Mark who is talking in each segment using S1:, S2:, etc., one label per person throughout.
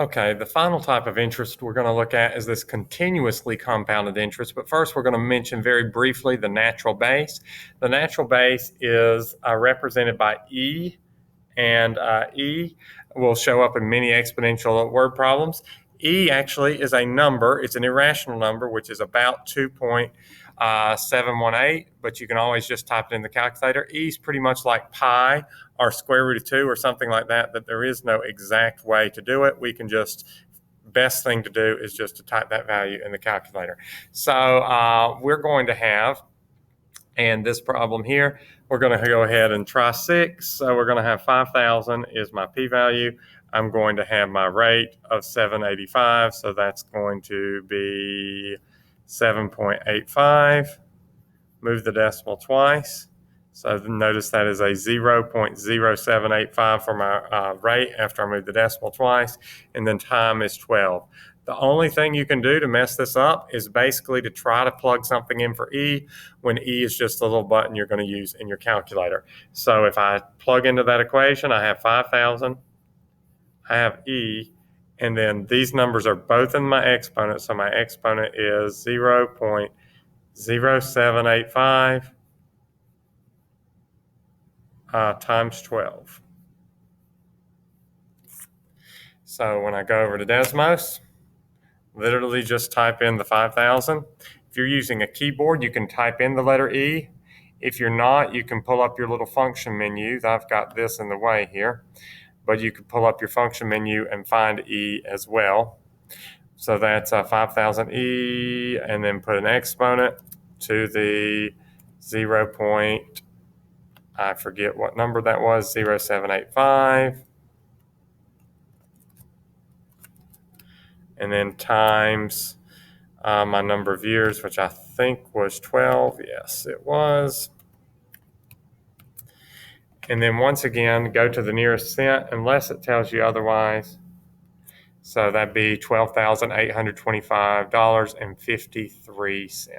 S1: Okay, the final type of interest we're going to look at is this continuously compounded interest. But first, we're going to mention very briefly the natural base. The natural base is represented by E, and E will show up in many exponential word problems. E actually is a number. It's an irrational number, which is about 2.718, but you can always just type it in the calculator. E is pretty much like pi or square root of 2 or something like that, that there is no exact way to do it. We can just, best thing to do is just to type that value in the calculator. So we're going to have, and this problem here, we're going to go ahead and try 6. So we're going to have 5,000 is my p-value. I'm going to have my rate of 785. So that's going to be 7.85. Move the decimal twice. So notice that is a 0.0785 for my rate after I move the decimal twice. And then time is 12. The only thing you can do to mess this up is basically to try to plug something in for E when E is just a little button you're going to use in your calculator. So if I plug into that equation, I have 5,000, I have E, and then these numbers are both in my exponent. So my exponent is 0.0785 times 12. So when I go over to Desmos, literally just type in the 5,000. If you're using a keyboard, you can type in the letter E. If you're not, you can pull up your little function menu. I've got this in the way here, but you can pull up your function menu and find E as well. So that's 5,000 E, and then put an exponent to the 0. I forget what number that was, 0.785. And then times my number of years, which I think was 12. Yes, it was. And then once again, go to the nearest cent unless it tells you otherwise. So that'd be $12,825.53.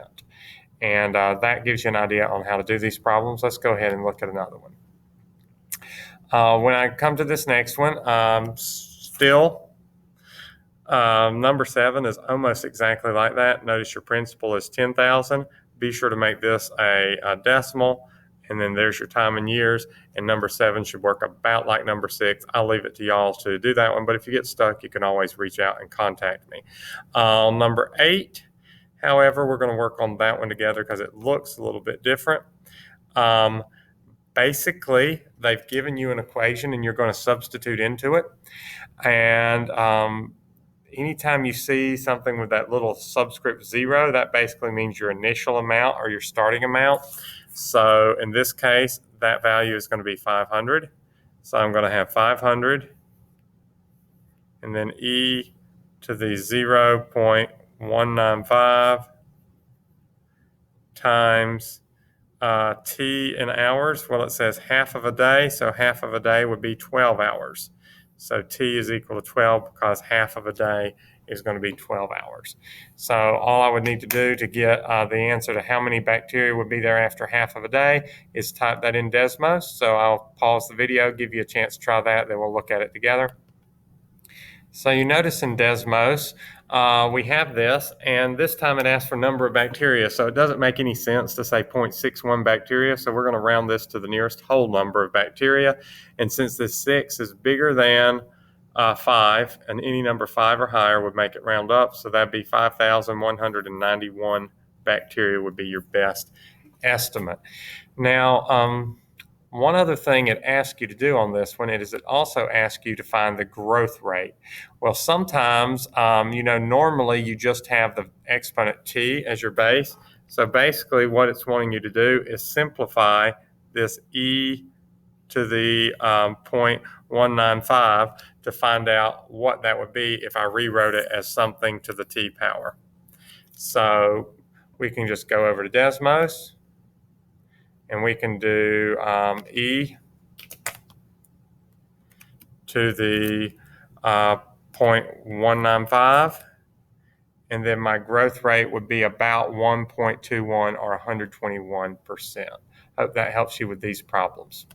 S1: And that gives you an idea on how to do these problems. Let's go ahead and look at another one. When I come to this next one, still number 7 is almost exactly like that. Notice your principal is 10,000. Be sure to make this a decimal, and then there's your time in years, and number 7 should work about like number 6. I'll leave it to y'all to do that one, but if you get stuck, you can always reach out and contact me. Number 8, however, we're going to work on that one together because it looks a little bit different. Basically, they've given you an equation and you're going to substitute into it, and anytime you see something with that little subscript 0, that basically means your initial amount or your starting amount. So in this case, that value is going to be 500. So I'm going to have 500 and then E to the 0.195 times T in hours. Well, it says half of a day, so half of a day would be 12 hours. So T is equal to 12 because half of a day is going to be 12 hours. So all I would need to do to get the answer to how many bacteria would be there after half of a day is type that in Desmos. So I'll pause the video, give you a chance to try that, then we'll look at it together. So you notice in Desmos, we have this, and this time it asks for number of bacteria. So it doesn't make any sense to say 0.61 bacteria. So we're going to round this to the nearest whole number of bacteria. And since this 6 is bigger than 5, and any number 5 or higher would make it round up. So that'd be 5,191 bacteria would be your best estimate. Now, one other thing it asks you to do on this one is it also asks you to find the growth rate. Well, sometimes, normally you just have the exponent t as your base. So basically what it's wanting you to do is simplify this e to the 0.195 to find out what that would be if I rewrote it as something to the t power. So we can just go over to Desmos, and we can do E to the 0.195, and then my growth rate would be about 1.21 or 121%. Hope that helps you with these problems.